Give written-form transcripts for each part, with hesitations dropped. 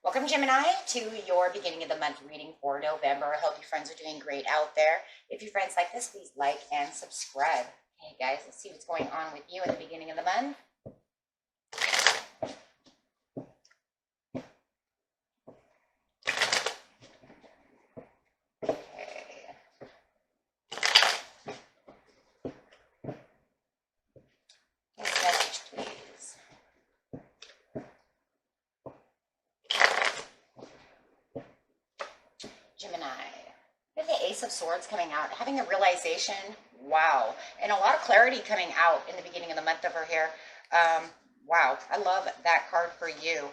Welcome, Gemini, to your beginning of the month reading for November. I hope you friends are doing great out there. If your friends like this, please like and subscribe. Okay, guys, let's see what's going on with you in the beginning of the month. Gemini, with the Ace of Swords coming out, having a realization, wow, and a lot of clarity coming out in the beginning of the month over here. Wow, I love that card for you,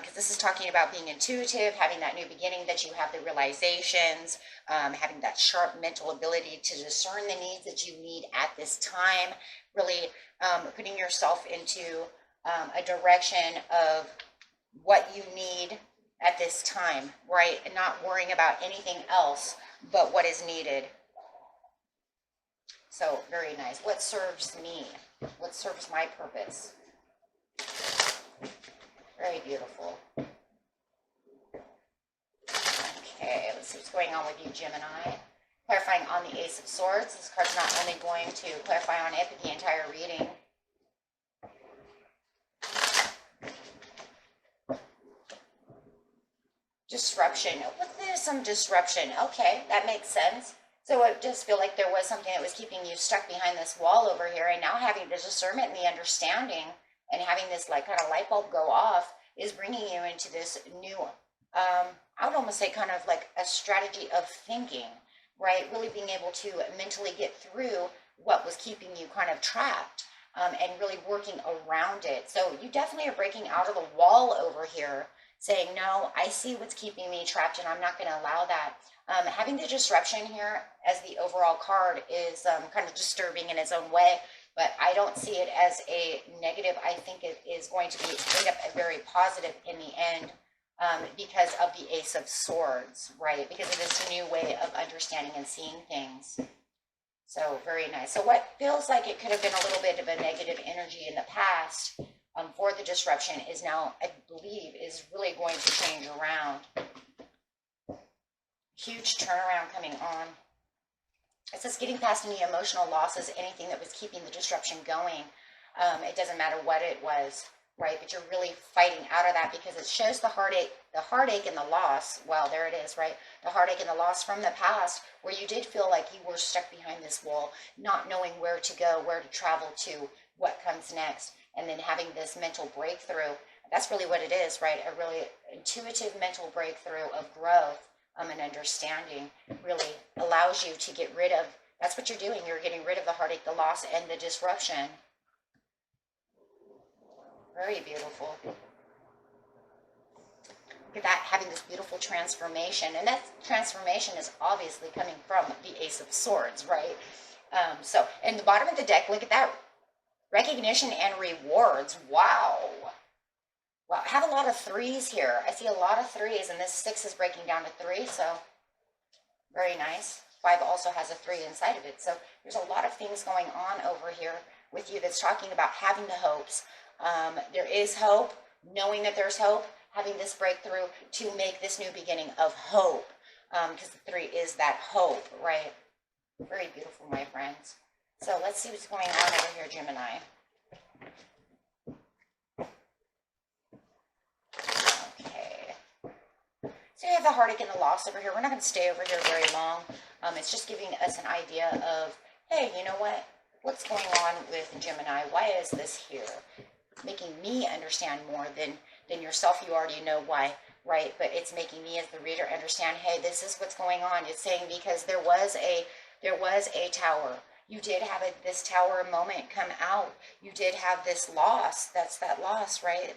because this is talking about being intuitive, having that new beginning, that you have the realizations, having that sharp mental ability to discern the needs that you need at this time, really putting yourself into a direction of what you need at this time, right? And not worrying about anything else but what is needed. So very nice. What serves me? What serves my purpose? Very beautiful. Okay, let's see what's going on with you, Gemini. Clarifying on the Ace of Swords. This card's not only going to clarify on it, but the entire reading. Disruption. There's some disruption. Okay, that makes sense. So I just feel like there was something that was keeping you stuck behind this wall over here, and now having the discernment and the understanding and having this like kind of light bulb go off is bringing you into this new, I would almost say kind of like a strategy of thinking, right? Really being able to mentally get through what was keeping you kind of trapped, and really working around it. So you definitely are breaking out of the wall over here, saying, no, I see what's keeping me trapped and I'm not going to allow that. Having the disruption here as the overall card is kind of disturbing in its own way, but I don't see it as a negative. I think it is going to be end up very positive in the end, because of the Ace of Swords, right? Because of this new way of understanding and seeing things. So very nice. So what feels like it could have been a little bit of a negative energy in the past, for the disruption is now, I believe, is really going to change around. Huge turnaround coming on. It says getting past any emotional losses, anything that was keeping the disruption going. It doesn't matter what it was, right? But you're really fighting out of that, because it shows the heartache and the loss. Well, there it is, right? The heartache and the loss from the past, where you did feel like you were stuck behind this wall, not knowing where to go, where to travel to, what comes next. And then having this mental breakthrough, that's really what it is, right? A really intuitive mental breakthrough of growth, and understanding really allows you to get rid of, that's what you're doing. You're getting rid of the heartache, the loss, and the disruption. Very beautiful. Look at that, having this beautiful transformation. And that transformation is obviously coming from the Ace of Swords, right? So in the bottom of the deck, look at that. Recognition and rewards. Wow. Wow. I have a lot of threes here. I see a lot of threes, and this 6 is breaking down to 3, so very nice. 5 also has a 3 inside of it. So there's a lot of things going on over here with you that's talking about having the hopes. There is hope, knowing that there's hope, having this breakthrough to make this new beginning of hope, because the 3 is that hope, right? Very beautiful, my friends. So let's see what's going on over here, Gemini. Okay. So you have the heartache and the loss over here. We're not going to stay over here very long. It's just giving us an idea of, hey, you know what? What's going on with Gemini? Why is this here? Making me understand more than yourself. You already know why, right? But it's making me as the reader understand, hey, this is what's going on. It's saying because there was a tower. You did have this tower moment come out. You did have this loss. That's that loss, right?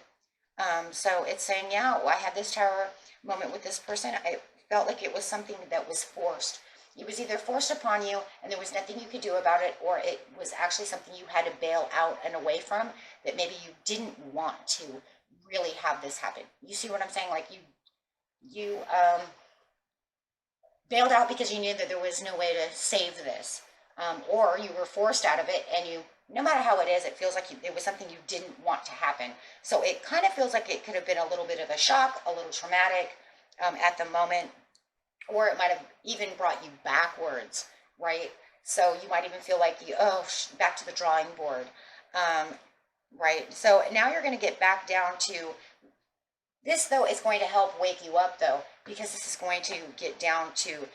So it's saying, yeah, well, I had this tower moment with this person. I felt like it was something that was forced. It was either forced upon you and there was nothing you could do about it, or it was actually something you had to bail out and away from, that maybe you didn't want to really have this happen. You see what I'm saying? Like you bailed out because you knew that there was no way to save this. Or you were forced out of it and you no matter how it is, it feels like it was something you didn't want to happen. So it kind of feels like it could have been a little bit of a shock, a little traumatic at the moment, or it might have even brought you backwards, right? So you might even feel like back to the drawing board, right? So now you're going to get back down to this, though, is going to help wake you up, though, because this is going to get down to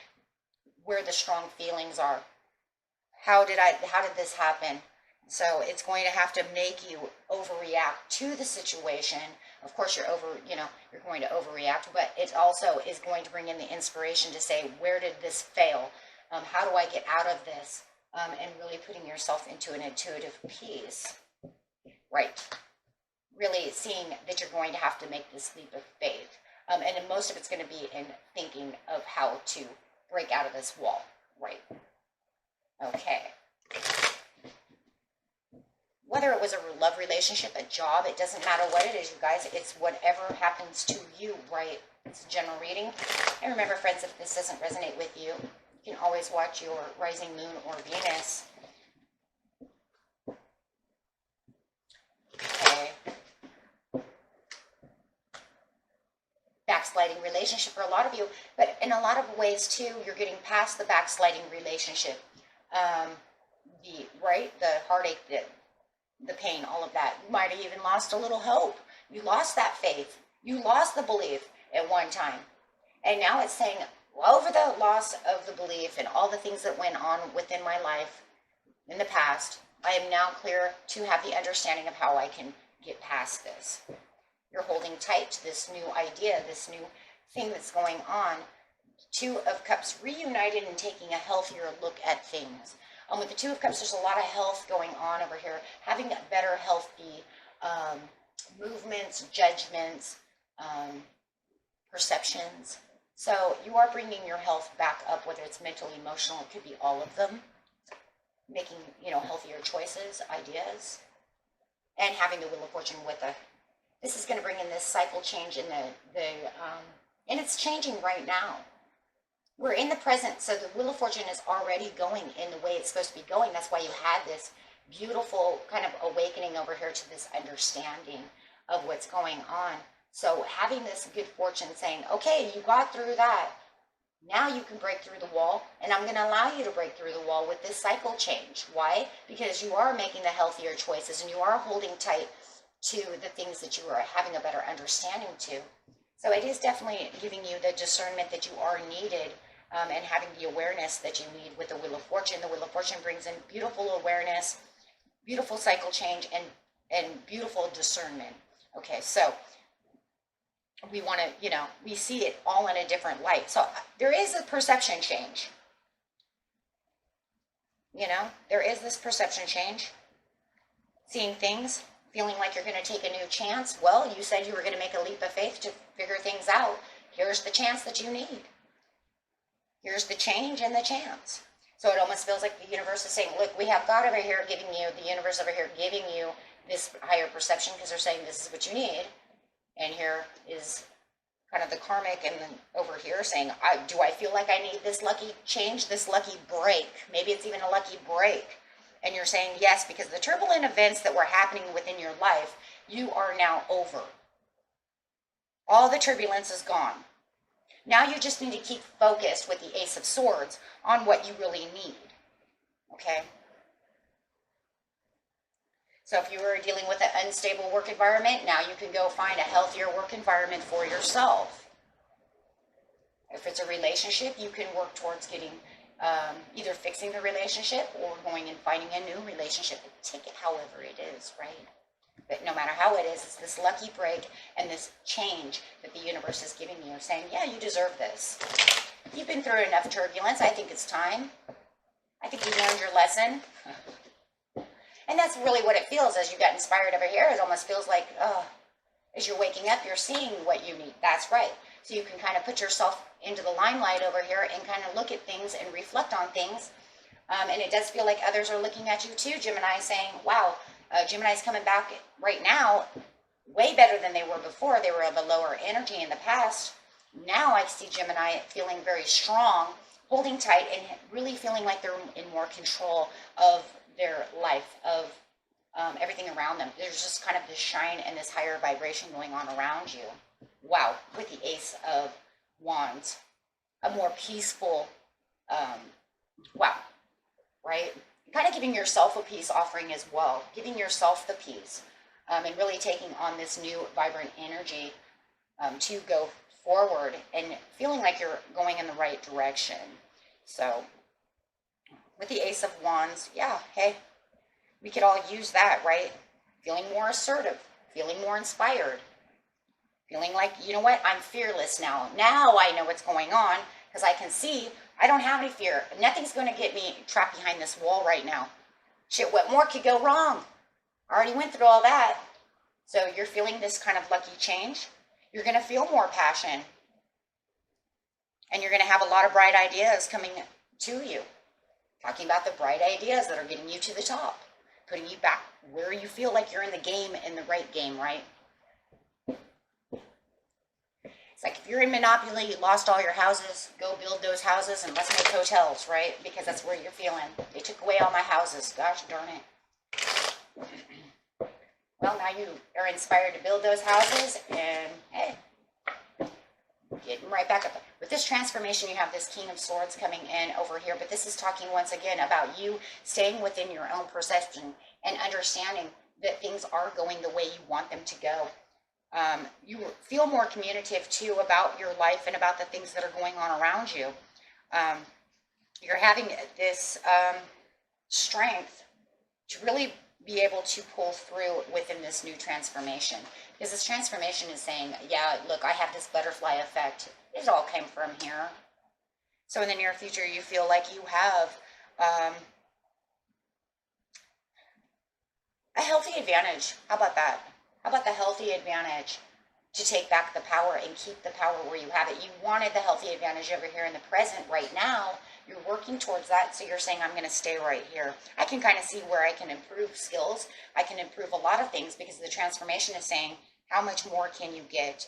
where the strong feelings are. How did this happen? So it's going to have to make you overreact to the situation. Of course, you're going to overreact, but it also is going to bring in the inspiration to say, where did this fail? How do I get out of this? And really putting yourself into an intuitive peace, right? Really seeing that you're going to have to make this leap of faith. And most of it's going to be in thinking of how to break out of this wall, right? Okay. Whether it was a love relationship, a job, it doesn't matter what it is, you guys. It's whatever happens to you, right? It's a general reading. And remember, friends, if this doesn't resonate with you, you can always watch your rising moon or Venus. Okay. Backsliding relationship for a lot of you, but in a lot of ways too, you're getting past the backsliding relationship. The heartache, the pain, all of that. You might have even lost a little hope. You lost that faith. You lost the belief at one time. And now it's saying, over the loss of the belief and all the things that went on within my life in the past, I am now clear to have the understanding of how I can get past this. You're holding tight to this new idea, this new thing that's going on. Two of Cups reunited and taking a healthier look at things. With the Two of Cups, there's a lot of health going on over here. Having better, healthy movements, judgments, perceptions. So you are bringing your health back up, whether it's mental, emotional, it could be all of them. Making, healthier choices, ideas. And having the Wheel of Fortune with this is going to bring in this cycle change in and it's changing right now. We're in the present, so the Wheel of Fortune is already going in the way it's supposed to be going. That's why you had this beautiful kind of awakening over here to this understanding of what's going on. So having this good fortune saying, okay, you got through that. Now you can break through the wall, and I'm going to allow you to break through the wall with this cycle change. Why? Because you are making the healthier choices, and you are holding tight to the things that you are having a better understanding to. So it is definitely giving you the discernment that you are needed, and having the awareness that you need with the Wheel of Fortune. The Wheel of Fortune brings in beautiful awareness, beautiful cycle change, and beautiful discernment. Okay, so we want to, we see it all in a different light. So there is a perception change. There is this perception change. Seeing things, feeling like you're going to take a new chance. Well, you said you were going to make a leap of faith to figure things out. Here's the chance that you need. Here's the change and the chance. So it almost feels like the universe is saying, look, we have God over here giving you, the universe over here giving you this higher perception, because they're saying this is what you need. And here is kind of the karmic, and then over here saying, do I feel like I need this lucky change, this lucky break? Maybe it's even a lucky break. And you're saying yes, because the turbulent events that were happening within your life, you are now over. All the turbulence is gone. Now you just need to keep focused with the Ace of Swords on what you really need. Okay? So if you were dealing with an unstable work environment, now you can go find a healthier work environment for yourself. If it's a relationship, you can work towards getting either fixing the relationship or going and finding a new relationship. Take it however it is, right? But no matter how it is, it's this lucky break and this change that the universe is giving you, saying, yeah, you deserve this. You've been through enough turbulence. I think it's time. I think you learned your lesson. And that's really what it feels as you got inspired over here. It almost feels like, as you're waking up, you're seeing what you need. That's right. So you can kind of put yourself into the limelight over here and kind of look at things and reflect on things. And it does feel like others are looking at you too, Gemini, saying, wow, Gemini's coming back right now way better than they were before. They were of a lower energy in the past. Now I see Gemini feeling very strong, holding tight, and really feeling like they're in more control of their life, of everything around them. There's just kind of this shine and this higher vibration going on around you. Wow, with the Ace of Wands. A more peaceful, wow, right? Kind of giving yourself a peace offering as well. Giving yourself the peace. And really taking on this new vibrant energy to go forward and feeling like you're going in the right direction. So with the Ace of Wands, yeah, hey, we could all use that, right? Feeling more assertive, feeling more inspired, feeling like, you know what, I'm fearless now. Now I know what's going on because I can see I don't have any fear. Nothing's going to get me trapped behind this wall right now. Shit, what more could go wrong? I already went through all that. So you're feeling this kind of lucky change. You're going to feel more passion. And you're going to have a lot of bright ideas coming to you. Talking about the bright ideas that are getting you to the top. Putting you back where you feel like you're in the game, in the right game, right? It's like if you're in Monopoly, you lost all your houses, go build those houses and let's make hotels, right? Because that's where you're feeling. They took away all my houses. Gosh darn it. Well, now you are inspired to build those houses and, hey, getting right back up. With this transformation, you have this King of Swords coming in over here, but this is talking once again about you staying within your own perception and understanding that things are going the way you want them to go. You feel more communicative, too, about your life and about the things that are going on around you. You're having this strength to really be able to pull through within this new transformation. Because this transformation is saying, yeah, look, I have this butterfly effect. It all came from here. So in the near future, you feel like you have a healthy advantage. How about that? How about the healthy advantage to take back the power and keep the power where you have it? You wanted the healthy advantage over here in the present right now. You're working towards that, so you're saying, I'm going to stay right here. I can kind of see where I can improve skills. I can improve a lot of things because the transformation is saying, how much more can you get?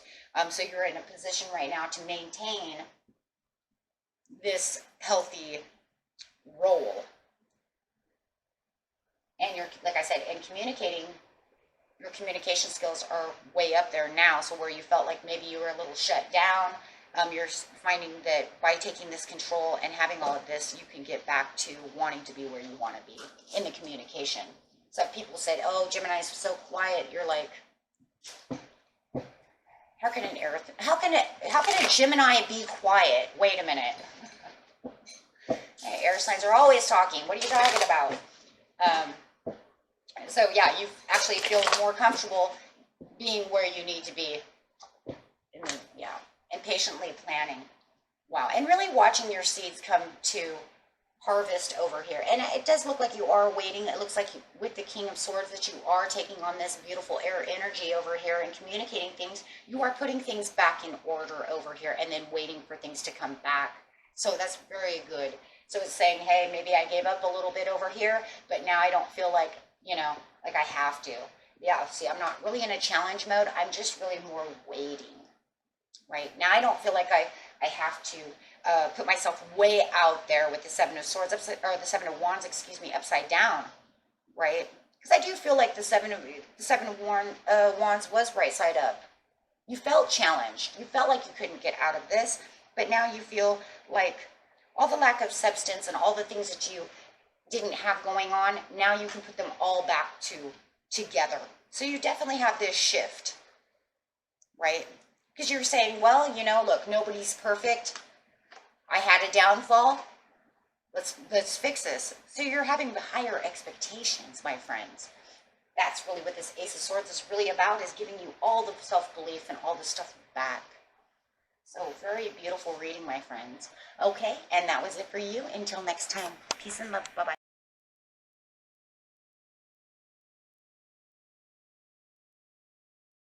So you're in a position right now to maintain this healthy role. And you're, like I said, and communicating, your communication skills are way up there now. So where you felt like maybe you were a little shut down, you're finding that by taking this control and having all of this, you can get back to wanting to be where you want to be in the communication. So people said, oh, Gemini is so quiet. You're like, how can a Gemini be quiet? Wait a minute. Air signs are always talking. What are you talking about? So yeah, you actually feel more comfortable being where you need to be. And patiently planning. Wow. And really watching your seeds come to harvest over here. And it does look like you are waiting. It looks like with the King of Swords that you are taking on this beautiful air energy over here and communicating things. You are putting things back in order over here and then waiting for things to come back. So that's very good. So it's saying, hey, maybe I gave up a little bit over here, but now I don't feel like, like I have to. Yeah, see, I'm not really in a challenge mode. I'm just really more waiting. Right now, I don't feel like I have to put myself way out there with the Seven of Swords, or the Seven of Wands, upside down, right? Because I do feel like the Seven of Wands was right side up. You felt challenged. You felt like you couldn't get out of this, but now you feel like all the lack of substance and all the things that you didn't have going on, now you can put them all back together. So you definitely have this shift, right? Because you're saying, well, look, nobody's perfect. I had a downfall. Let's fix this. So you're having the higher expectations, my friends. That's really what this Ace of Swords is really about, is giving you all the self-belief and all the stuff back. So very beautiful reading, my friends. Okay, and that was it for you. Until next time. Peace and love. Bye-bye.